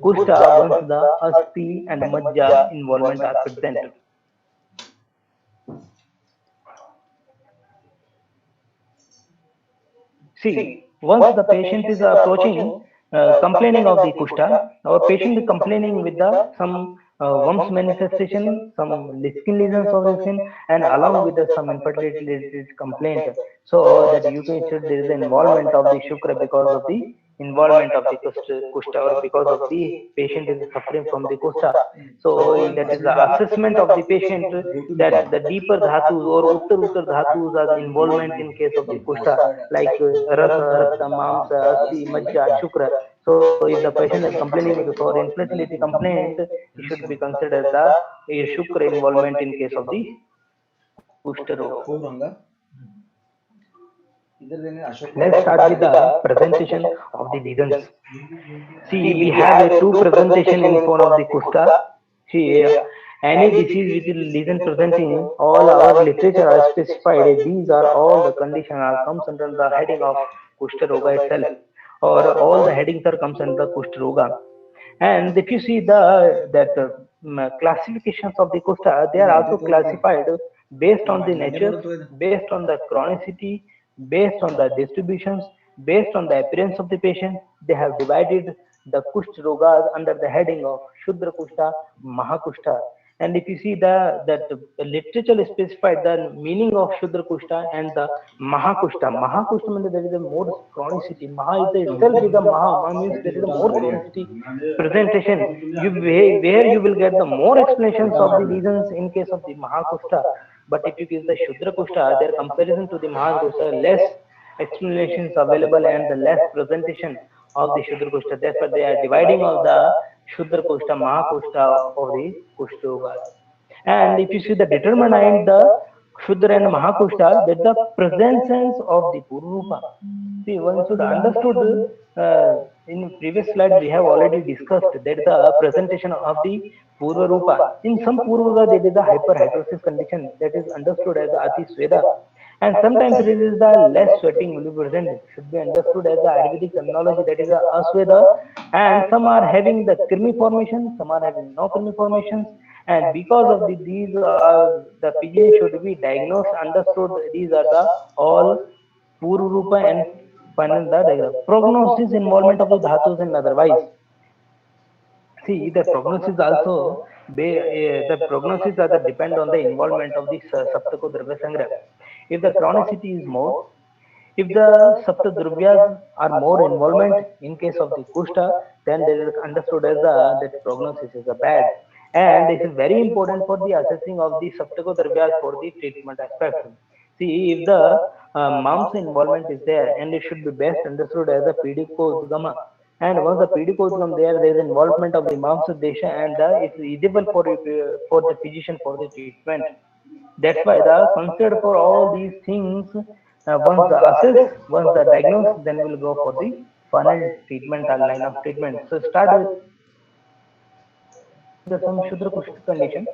kushta once the asti and majja involvement are present. See, once the patient is approaching complaining of the kushta, our patient is complaining with some worms manifestation, some skin lesions of the skin, and along with some infertility related complaint. So that you can say there is an involvement of the shukra because of the involvement of the kushta, or because of the patient is suffering from the kushta. So that is the assessment of the patient that the deeper dhatus or uttar dhatus are involvement in case of the kushta, like rasa, rakta, mamsa, asti, majja, shukra. So if the patient is complaining for infertility complaint, it should be considered the shukra involvement in case of the kushta roga. Let's start with the presentation of the lesions. See, we have two presentation in form of the kushta. See, any disease with the lesion presenting, all our literature are specified. These are all the conditions are comes under the heading of kushta roga itself, or all the headings are comes under kushta roga. And if you see that classifications of the kushta, they are also classified based on the nature, based on the chronicity, based on the distributions, based on the appearance of the patient. They have divided the kushta rogas under the heading of shudra kushta, mahakushta. And if you see that the literature specified the meaning of shudra kushta and the mahakushta. Mahakushta means there is a more chronicity. Maha is itself is a maha means there is a more chronicity presentation. Where you will get the more explanations of the lesions in case of the mahakushta. But if you give the shudra kushta, their comparison to the mahakushta, less explanations available and the less presentation of the shudra kushta. That's why they are dividing of the shudra kushta, mahakushta of the kushta roga. And if you see the determinant the shudra and mahakushta, that the presence of the purva. See, one should understood in previous slide we have already discussed that the presentation of the purva rupa. In some purva there is a hyperhidrosis condition that is understood as ati sweda, and sometimes there is the less sweating will be present. It should be understood as the Ayurvedic terminology that is a asweda, and some are having the krimi formation, some are having no krimi formations. And because of these the PGN should be diagnosed, understood. These are the all purva rupa and final the prognosis involvement of the dhatus and otherwise. See, the prognosis also the prognosis are depend on the involvement of the saptako dravya sangra. If the chronicity is more, if the saptadruvyas are more involvement in case of the kushta, then they is understood as that prognosis is a bad. And this is very important for the assessing of the saptakodravyas for the treatment aspect. See, if the mamsa involvement is there, and it should be best understood as a pidikoudgama. And once the pidikoudgam there is involvement of the mamsa desha, and it's edible for the physician for the treatment. That's why the considered for all these things. Once the assess, once the diagnose, then we'll go for the final treatment or line of treatment. So start with the some shudra kushta condition.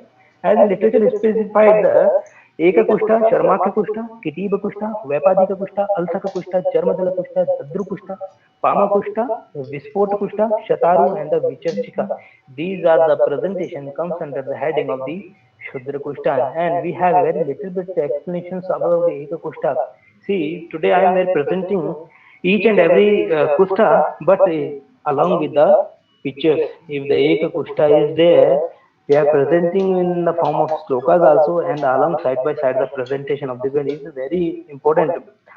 As in literature specified the eka kushta, sharmaka kushta, kitiba kushta, vyapadika kushta, alsaka kushta, charmadala kushta, dadru kushta, pama kushta, vispota kushta, shataru, and the vicharchika. These are the presentation comes under the heading of the shudra kushta, and we have very little bit explanations about the eka kushta. See, today I am presenting each and every kushta, but along with the pictures. If the eka kushta is there, we are presenting in the form of slokas also, and along side by side the presentation of the gun is very important.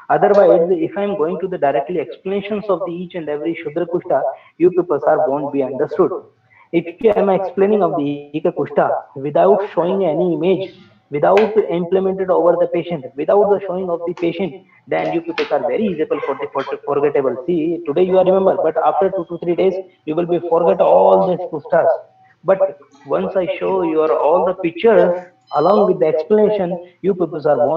Otherwise, if I am going to the directly explanations of the each and every Shudra Kushta, you people are won't be understood. If I am explaining of the Eka Kushta without showing any image, without implemented over the patient, without the showing of the patient, then you people are very easy for the forgettable. See, today you are remember, but after 2 to 3 days, you will be forget all these Kushtas. But once I show your all the pictures along with the explanation, you people are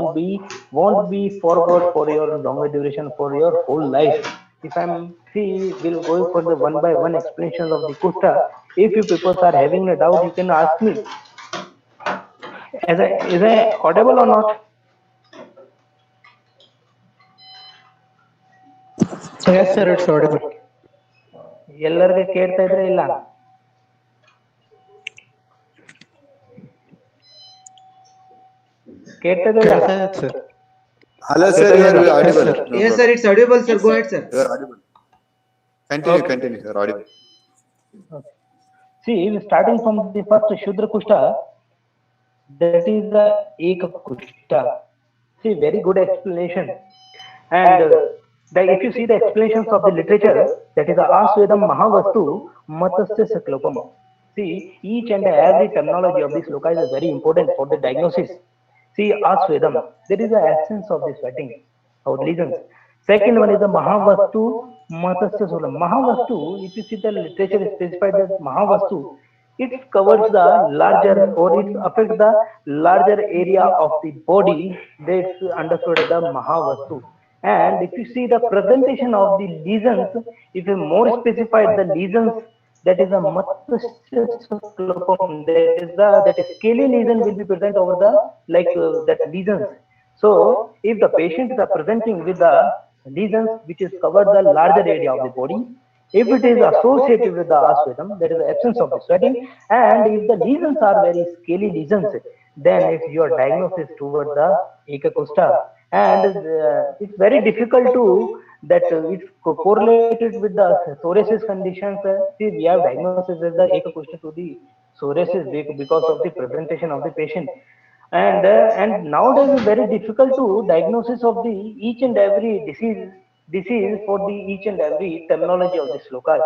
won't be forgot for your longer duration for your whole life. If I'm see will go for the one by one explanations of the Kushta. If you people are having a doubt, you can ask me. Is I audible or not? Yes, sir, it's audible. ಎಲ್ಲರಿಗೆ ಕೇಳ್ತಾ ಇದ್ರೆ ಇಲ್ಲ? ಕೇಳ್ತಾ ಇದ್ರೆ ಇಲ್ಲ? Yes, sir. Hello, sir. You are Yes, audible. sir. No Yes, sir, problem. it's audible, sir. Go ahead, sir. You are audible. Continue, sir. Audible. See, starting from the first Shudra Kushta, that is the Eka Kushta. See, very good explanation. And if you see the explanations of the literature, that is the Asvedam Mahavastu Matasya Saklopam. See, each and every terminology of this sloka is very important for the diagnosis. See, Asvedam, there is the essence of the sweating or lesions. Second one is the Mahavastu Matasya Saklopam. Mahavastu, if you see the literature is specified that Mahavastu, it covers the larger or it affects the larger area of the body. That's understood as the Mahavastu. And if you see the presentation of the lesions, if you more specified the lesions, that is a matsyasaklopam, that is scaly lesion will be present over the that lesions. So if the patients are presenting with the lesions which is covered the larger area of the body, if it is associated with the asvedam, that is the absence of the sweating, and if the lesions are very scaly lesions, then it's your diagnosis toward the Ekakusta. And it's very difficult to that it's correlated with the psoriasis conditions. See, we have diagnosis as the Ekakusta to the psoriasis because of the presentation of the patient. And nowadays it's very difficult to diagnosis of the each and every disease for the each and every terminology of the slokas.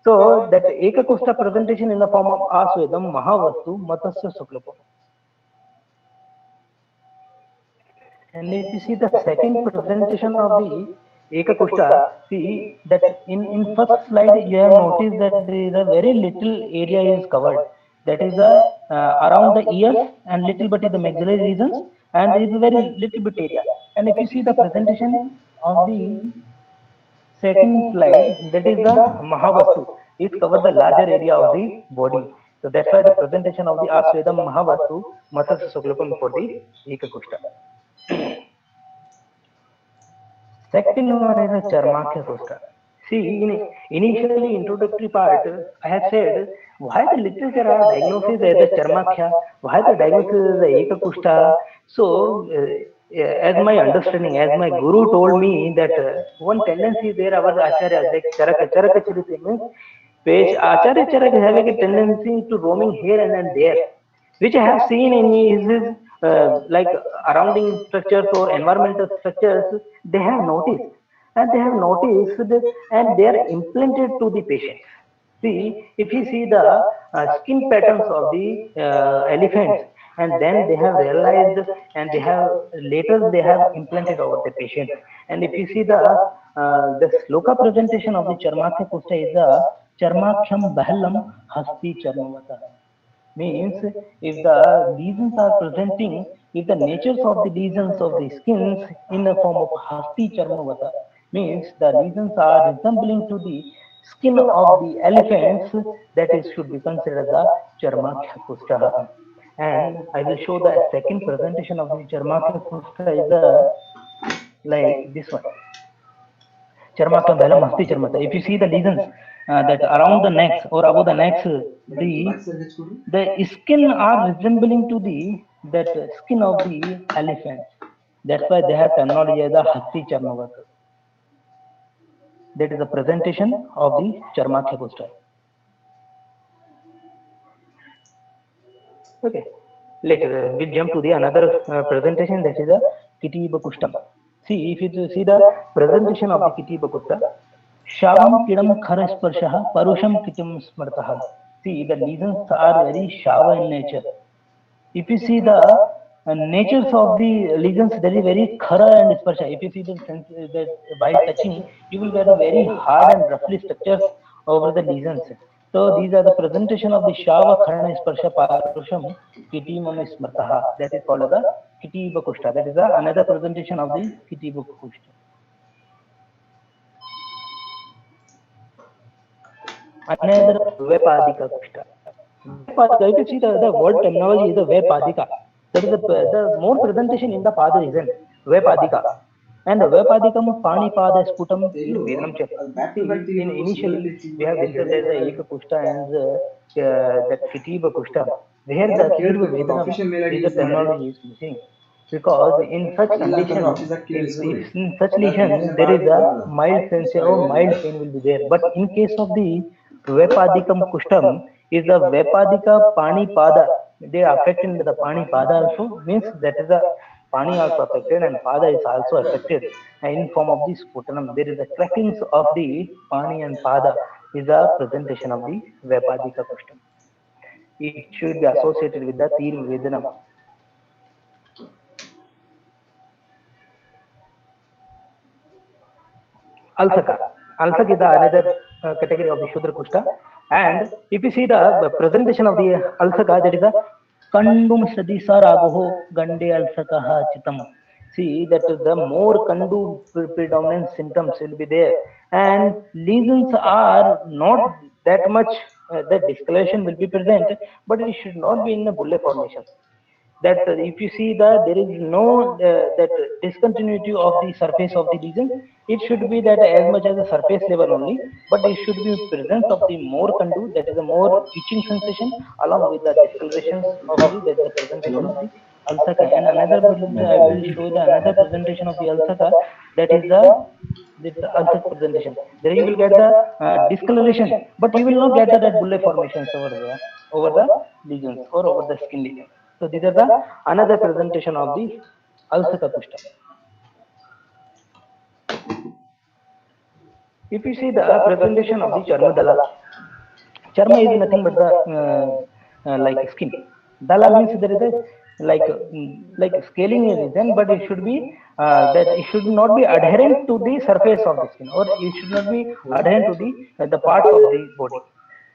So that Ekakusta presentation in the form of Asvedam, Mahavastu, Matasya Suklapam. And if you see the second presentation of the Ekakusta, see that in first slide you have noticed that there is a very little area is covered. That is the around the ears and little bit is the maxillary regions, and there is a very little bit area. And if you see the presentation of the second slide, that is the Mahavastu. It covers the larger area of the body. So that's why the presentation of the Asvedam Mahavastu Matasya Suklapam for the Ekakusta. Second one is a Charmakya Kushta. See, in initially introductory part, I have said why the literature are diagnosis as a Charmakya, why the diagnosis as a Eka Kushta. So, as my understanding, as my guru told me that one tendency there, our Acharya, like Charaka Charita means, Acharya Charaka having a tendency to roaming here and there, which I have seen in his like surrounding structures or environmental structures, they have noticed and they are implanted to the patient. See, if you see the skin patterns of the elephants, and then they have realized and they have later they have implanted over the patient. And if you see the sloka presentation of the Charmakya Kushta is the Charmakhyam Bahalam Hasti Charmavata. Means if the lesions are presenting, if the natures of the lesions of the skins in the form of hasti charmavata, means the lesions are resembling to the skin of the elephants, that is should be considered the charmakya kushta. And I will show the second presentation of the charmakya kushta is the like this one. Charmakam Bhalam Hasti Charmata. If you see the lesions that around the necks or above the necks, the skin are resembling to the that skin of the elephant. That's why they have terminology as the Hasti Charmavata. That is a presentation of the Charmakya Kushta. Okay. Later we'll jump to the another presentation, that is a Kitiba Kushtam. See, if you see the presentation of the Kitiba Kushta, Shavam Kidam Kharasparshaha Parusham Kitim Smartaha. See, the lesions are very shava in nature. If you see the natures of the lesions, there is very khara and sparsha. If you see the sense that while touching, you will get a very hard and roughly structures over the lesions. So these are the presentation of the shava kharana sparsha parusham kitimam smartaha. That is called as the kitiba kushta. That is another presentation of the kitiba kushta. Another Vepadika kushta. Vepadika, if you see the word terminology is the Vepadika. That is the more presentation in the pada region, Vepadika. And Vepadikam Pani Pada Sputam Vedam Chet. See, in initially we have discussed that the Eka Kushta and that Kitiba Kushta, where the Tirva Vedana is the terminology is missing. Because in such condition, if in such lesion there is a mild sensation or mild pain will be there. But in case of the Vepadikam Kushtam, is the Vepadika Pani Pada. They are affected the Pani Pada also, means that is a Pani also affected and Pada is also affected in form of the sputanum. There is a crackings of the Pani and Pada is a presentation of the Vepadika Kushtam. It should be associated with the Tir Vedanam. Alsaka. Alsaka is the another category of the Shudra Kushta. And if you see the presentation of the Alsaka, that is a Kandum Sadisa Ragoho Gande Alsakaha Chitam. See that the more Kandu predominant symptoms will be there. And lesions are not that much, the discoloration will be present, but it should not be in a bulle formation. That if you see that there is no that discontinuity of the surface of the lesion, it should be that as much as the surface level only, but it should be presence of the more condu, that is a more itching sensation along with the discolorations of the, that is the presentation of the ulsaka. And another I will show the another presentation of the ulsaka, that is the ulcer presentation. There you will get the discoloration, but you will not get that bulle formations over the lesions or over the skin lesions. So these are the another presentation of the Alsaka Kushta. If you see the presentation of the Charma Dala, Charma is nothing but the like skin. Dala means there is a like scaling is then, but it should be that it should not be adherent to the surface of the skin, or it should not be adherent to the parts of the body.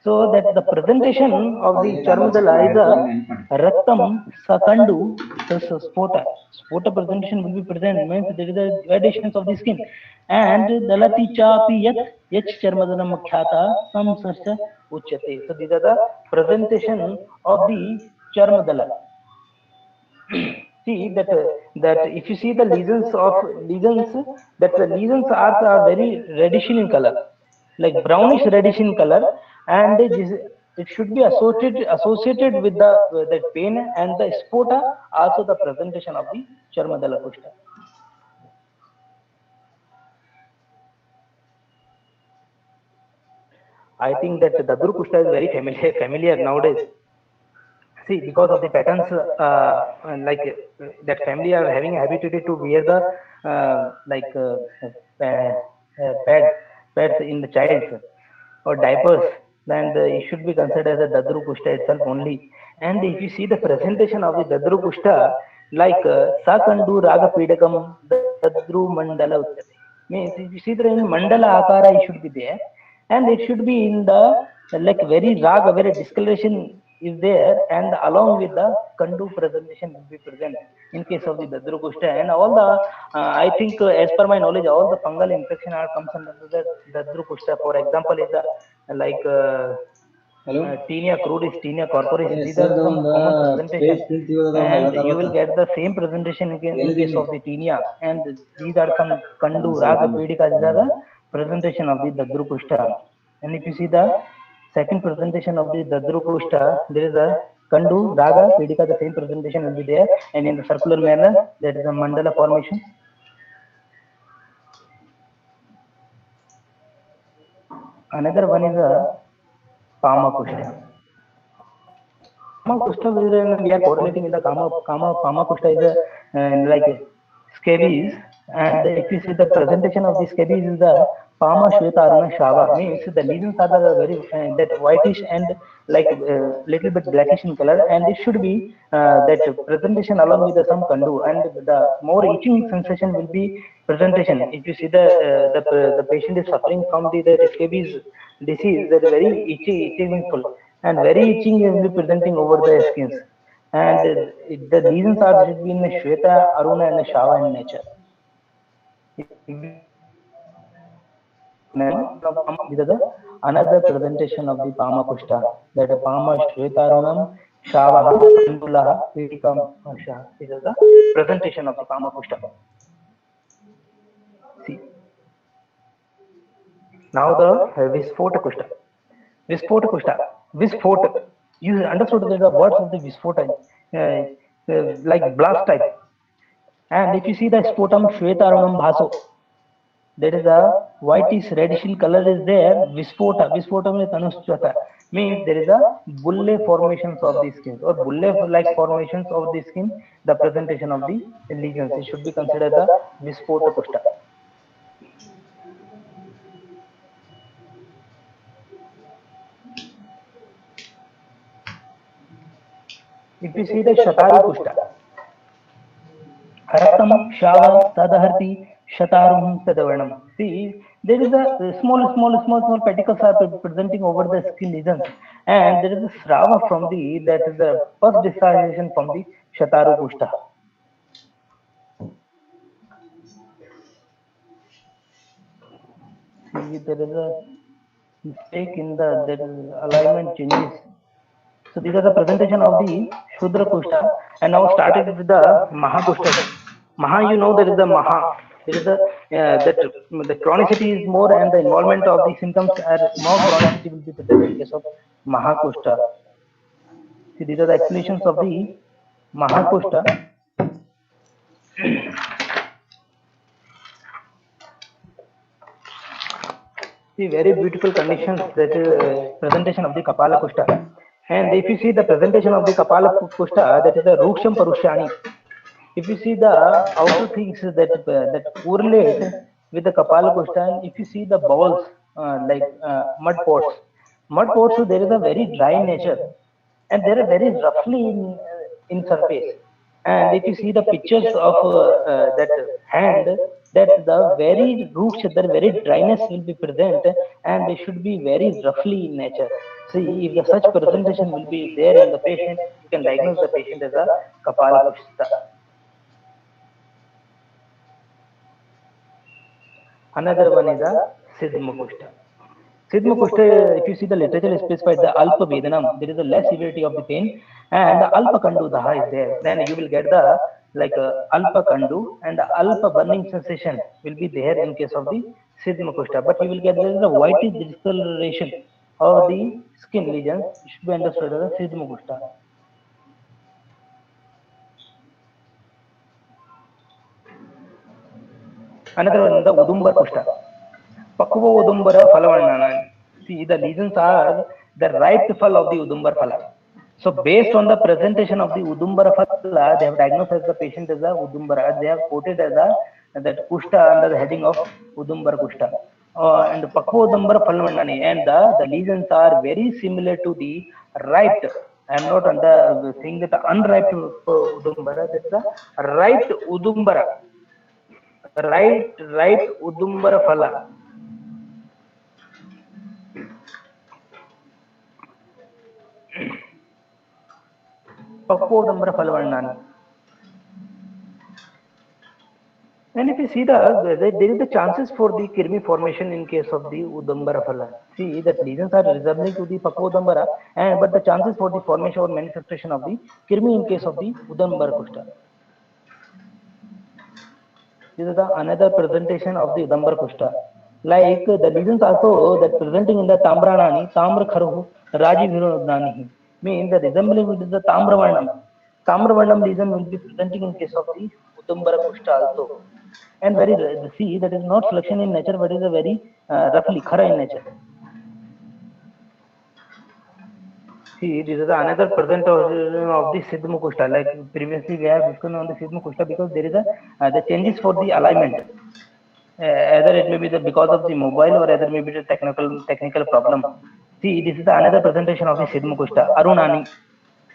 So that the presentation of the Charmadala is a Raktam Sakandu Spota. Spota presentation will be present, means there is a gradations of the skin. And Dalati Chapi Yat Yach Charmadana Mukhyata Samsasya Uchate. So these are the presentation of the Charmadala. See that if you see the lesions, that the lesions are very reddish in color, like brownish reddish in color, and it should be associated with the that pain and the spota, also the presentation of the Charmadala Kushta. I think that the Dadru Kushta is very familiar nowadays. See, because of the patterns, like that family are having habituated to wear the pads in the childs or diapers, then it should be considered as a Dadru Kushta itself only. And if you see the presentation of the Dadru Kushta, like Sakandu Raga Pidakam Dadru Mandala Uttate. Means if you see the in Mandala Akara, it should be there, and it should be in the like very raga, very discoloration is there, and along with the Kandu presentation will be present in case of the Dadru Kushta. And all the I think as per my knowledge, all the fungal infection are comes under the Dadru Kushta. For example, is like Tinea crudis, Tinea corporis. These are some common presentation, and you will get the same presentation again in case of the Tinea. And these are some Kandu Raga Pedika. These are the presentation of the Dadru Kushta. And if you see the second presentation of the Dadru Kushta, there is a Kandu Raga Pedika. The same presentation will be there, and in the circular manner, that is a mandala formation. Another one is a Kama Kushta. Kama Kushta, we are correlating in the Kama Kushta is like scabies And if you see the presentation of this scabies is the Pama Shweta Aruna Shava, means the lesions are the very that whitish and like little bit blackish in color, and it should be that presentation along with some kandu, and the more itching sensation will be presentation. If you see the patient is suffering from the that scabies disease, that very itching full, and very itching will be presenting over the skins, and the lesions are should be in the Shweta Aruna and the Shava in nature. This is another presentation of the Pama Kushta, that Pama Shvetarunam Shavaha Kandulaha Vidikam Shah. This is the presentation of the Pama Kushta. See, now the Visphota Kushta. Visphota Kushta. Visphota. You understood the words of the Visphota, like blast type. And if you see the Spotam Shvetarunam Bhaso, there is a whitish reddish in color is there. Vispota means Tanushchata, means there is a bulle formations of the skin or bulle like formations of the skin. The presentation of the lesions, it should be considered the Vispota Kushta. If you see the Shataru Kushta, Raktam Shava Tadaharti Shatarum Tadavarnam. See, there is a small particles are presenting over the skin lesions, and there is a Srava from the that is the first dischargation from the Shataru Kushta. See, there is a mistake in the there is alignment changes. So these are the presentation of the Shudra Kushta, and now started with the Maha Kushta. Maha, you know, there is the Maha. There is the that the chronicity is more, and the involvement of the symptoms are more. Chronicity will be present in case of Maha Kushta. See, these are the explanations of the Maha Kushta. See, very beautiful conditions, that is presentation of the Kapala Kushta. And if you see the presentation of the Kapala Kushta, that is the Ruksham Parushani. If you see the outer things that correlate with the Kapala Kushta, and if you see the bowls like mud pots, so there is a very dry nature, and they are very roughly in surface. And if you see the pictures of that hand, that the very roots, the very dryness will be present, and they should be very roughly in nature. See, if the such presentation will be there in the patient, you can diagnose the patient as a Kapala Kushta. Another one is a Siddhma Kushta. Siddhma Kushta, if you see the literature, is specified the Alpa Vedanam, there is a less severity of the pain, and the Alpa Kandu Daha is there. Then you will get the like Alpa Kandu, and the Alpa burning sensation will be there in case of the Siddhma Kushta. But you will get there is a whitish discoloration of the skin lesions, it should be understood as a Siddhma Kushta. Another one is the Udumbar Kushta. Pakva Udumbara Phalavarnana. See, the lesions are the ripe phal of the Udumbar Phala. So, based on the presentation of the Udumbara Phala, they have diagnosed as the patient as a Udumbara. They have quoted as a that Kushta under the heading of Udumbara Kushta. And Pakva Udumbara Phalavarnani, and the lesions are very similar to the ripe. I am not under saying that the unripe Udumbara, that's the ripe Udumbara. Right Udumbara Phala. And if you see there is the chances for the Kirmi formation in case of the Udambara Phala. See, that lesions are resembling to the Pakvodambara, but the chances for the formation or manifestation of the Kirmi in case of the Udambara Kushta. This is another presentation of the Udambara Kushta. Like the lesions also that presenting in the Tambranani, Tamra Kharu, Raji Virodnani, mean the resembling with the Tamravarnam. Tamravarnam lesion will be presenting in case of the Udambara Kushta also. And very see, that is not flexion in nature, but is a very roughly khara in nature. See, this is another presentation of the Siddha Kushta. Like previously, we have discussed on the Siddha Kushta because there is a the changes for the alignment. Either it may be the because of the mobile or either maybe the technical problem. See, this is the another presentation of the Siddha Kushta. Arunani.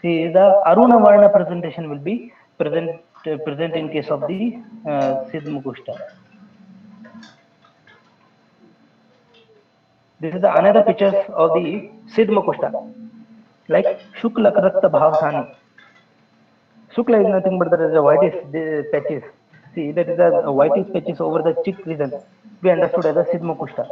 See, the Aruna Varna presentation will be present in case of the Siddha Kushta. This is the another pictures of the Siddha Kushta. Like Shukla Rakta Bhavsani. Shukla is nothing but there is a whitish patches. See, that is the whitish patches over the cheek region. We understood as a Siddha Kushta.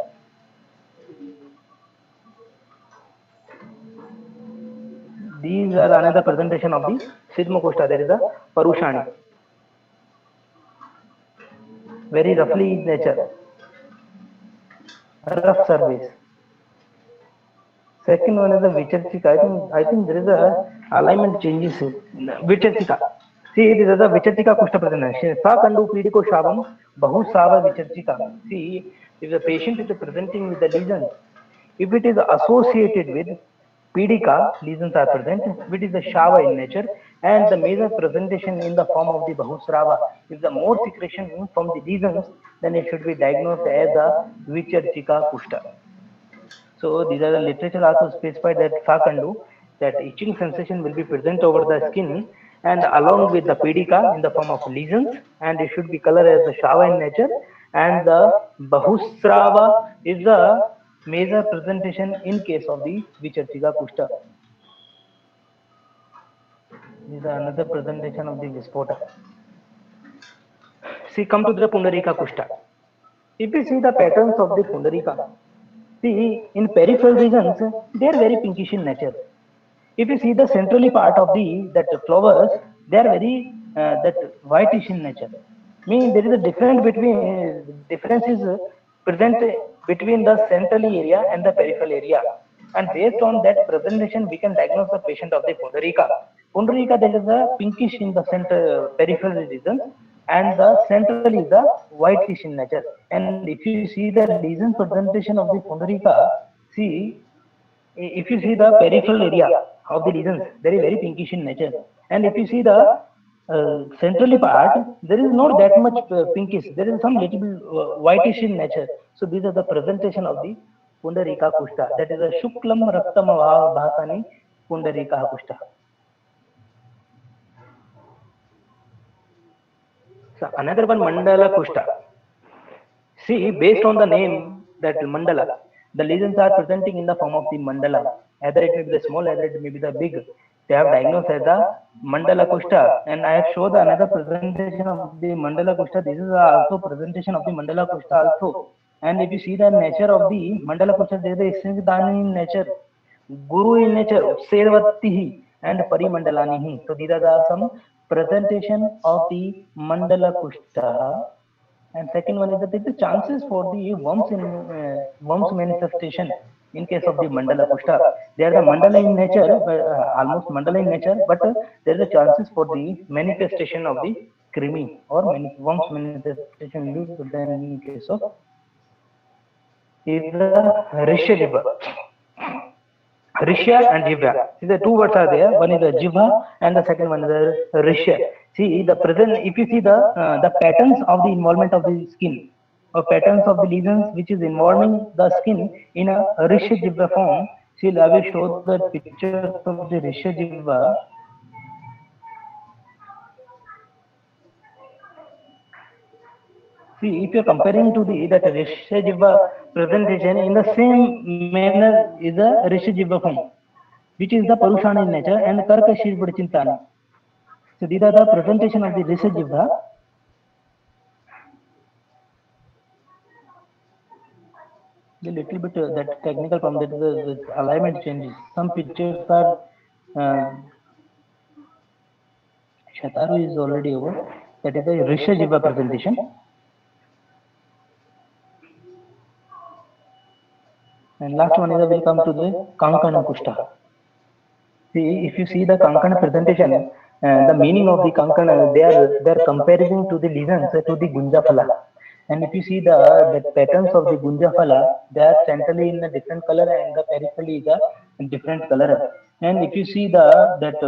These are another presentation of the Siddha Kushta. There is a Parushani. Very roughly in nature. Rough surface. Second one is the Vicharchika. I think there is a alignment changes. Vicharchika. See, this is the Vicharchika Kushta presentation. Sa Kandu Pidiko Shavam Bahu Sava Vicharchika. See, if the patient is presenting with the lesions, if it is associated with Pidika, lesions are present, which is the Shava in nature, and the major presentation in the form of the Bahusrava. If the more secretion from the lesions, then it should be diagnosed as the Vicharchika Kushta. So these are the literature also specified that Sakandu, that itching sensation will be present over the skin and along with the pedika in the form of lesions, and it should be colored as the Shava in nature, and the Bahusrava is the major presentation in case of the Vicharchika Kushta. This is another presentation of the Vispota. See, come to the Pundarika Kushta. If you see the patterns of the Pundarika, see, in peripheral regions, they are very pinkish in nature. If you see the centrally part of that flowers, they are very that whitish in nature. Mean there is a difference is present between the central area and the peripheral area. And based on that presentation, we can diagnose the patient of the Pundarika. Pundarika, there is a pinkish in the center peripheral region, and the central is the whitish in nature. And if you see the lesion presentation of the Pundarika, see, if you see the peripheral area of the lesions, they are very pinkish in nature. And if you see the centrally part, there is not that much pinkish. There is some little bit whitish in nature. So these are the presentation of the Pundarika Kushta. That is a Shuklam Raktam Bhasani Pundarika Kushta. So another one, Mandala Kushta. See, based on the name that Mandala, the lesions are presenting in the form of the Mandala. Either it may be the small, either it may be the big. They have diagnosed as the Mandala Kushta, and I have shown another presentation of the Mandala Kushta. This is also presentation of the Mandala Kushta also. And if you see the nature of the Mandala Kushta, there is a Dani in nature, Guru in nature, Servatihi, and Parimandalanihi. So these are some presentation of the Mandala Kushta. And second one is that there is chances for the worms manifestation in case of the Mandala Kushta. They are the Mandala in nature, almost Mandala in nature, but there is a chances for the manifestation of the Krimi or worms manifestation in case of is the Risha. Risha and Jivya. See, the two words are there. One is the Jiva and the second one is the Risha. See, the present, if you see the patterns of the involvement of the skin or patterns of the lesions which is involving the skin in a Risha Jiva form. See, I will show the pictures of the Risha Jiva. See, if you are comparing to that Risha Jiva presentation, in the same manner is a Risha Jiva form, which is the Parushana in nature and Karkashir Chintana. So these are the presentation of the Risha Jiva. A little bit that technical from that the alignment changes. Some pictures are Shataru is already over. That is the Risha Jiva presentation. And last one is will come to the Kankana Kushta. See, if you see the Kankana presentation, the meaning of the Kankana, they are comparing to the lesions to the Gunja Phala. And if you see the patterns of the gunja phala, they are centrally in a different color and the peripherally is a different color. And if you see the that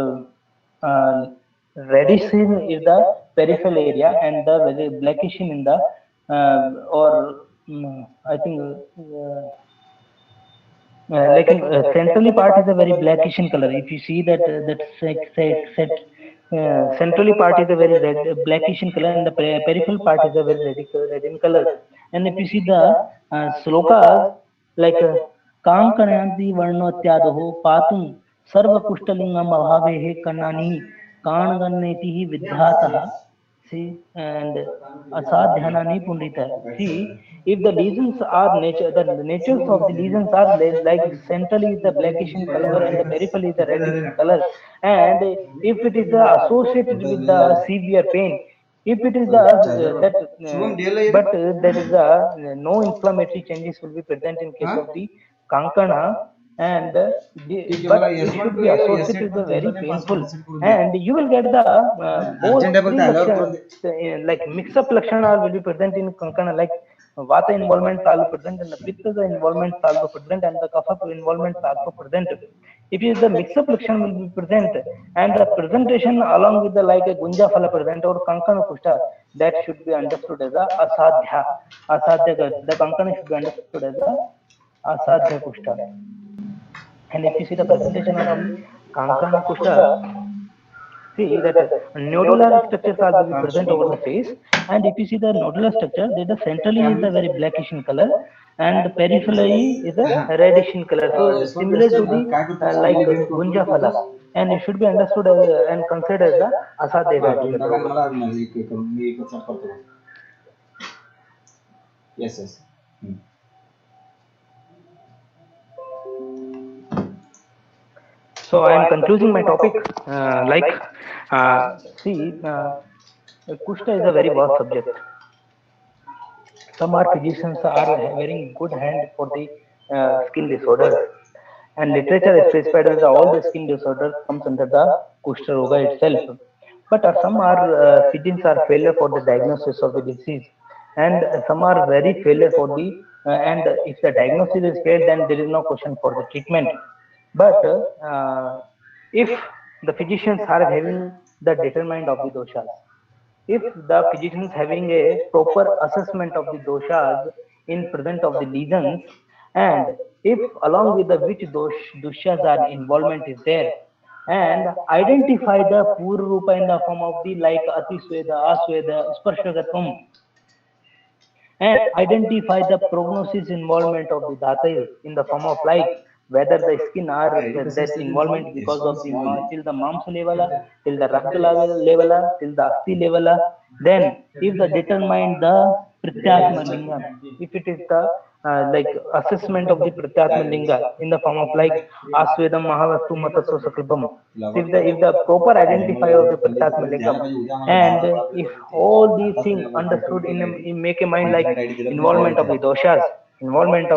reddish is the peripheral area and the very blackish in the or I think centrally part is a very blackish in color. If you see that centrally part is a very red blackish in color and the peripheral part is a very red in color. And if you see the slokas like कांकणयन्ति वर्णोत्यादो पातुं सर्वकुष्ठलिंगम अभावे कन्नानि काणगन्नेति विद्यातः. See, and asadhyanani pundita. See, if the lesions are nature, the natures of the lesions are like centrally is the blackish in color and the peripherally is the reddish in color. And if it is associated with the severe pain, if it is but there is no inflammatory changes will be present in case of the kankana, and but it should be associated with very painful, and you will get the both like mix-up lakshana will be present in kankana, like vata involvement also present and the pitta involvement also present and the kapha involvement also present. If is the mix-up lakshana will be present and the presentation along with the like a gunja phala present or kankana kushta, that should be understood as a asadhya. The kankana should be understood as a asadhya kushta. And if you see the presentation of the kankana kushta, see that nodular structures are will be present over the face, and if you see the nodular structure, the centrally is a very blackish in color and the peripherally is a reddish in color. So similar to the like gunja phala, and it should be understood and considered as the asadhya. Yes. So I am concluding my topic. Kushta is a very vast subject. Some physicians are having good hand for the skin disorders, and literature is specified that all the skin disorders comes under the Kushta Roga itself. But some are physicians are failure for the diagnosis of the disease, and some are very failure for the and if the diagnosis is failed, then there is no question for the treatment. But if the physicians are having the determined of the doshas, if the physicians having a proper assessment of the doshas in present of the lesions, and if along with the which doshas are involvement is there, and identify the purva rupa in the form of the like atisweda, asweda, sparshagatam, and identify the prognosis involvement of the dhatu in the form of like whether the skin are that involvement because of the till the mamsa level, till the rakta level, till the asti level, then if the determine the pratyatma linga, if it is the like assessment of the pratyatma linga in the form of like asvedam mahavastu matasva sakribam, if the proper identifier of the pratyatma linga, and if all these things understood in make a mind like involvement of the doshas, involvement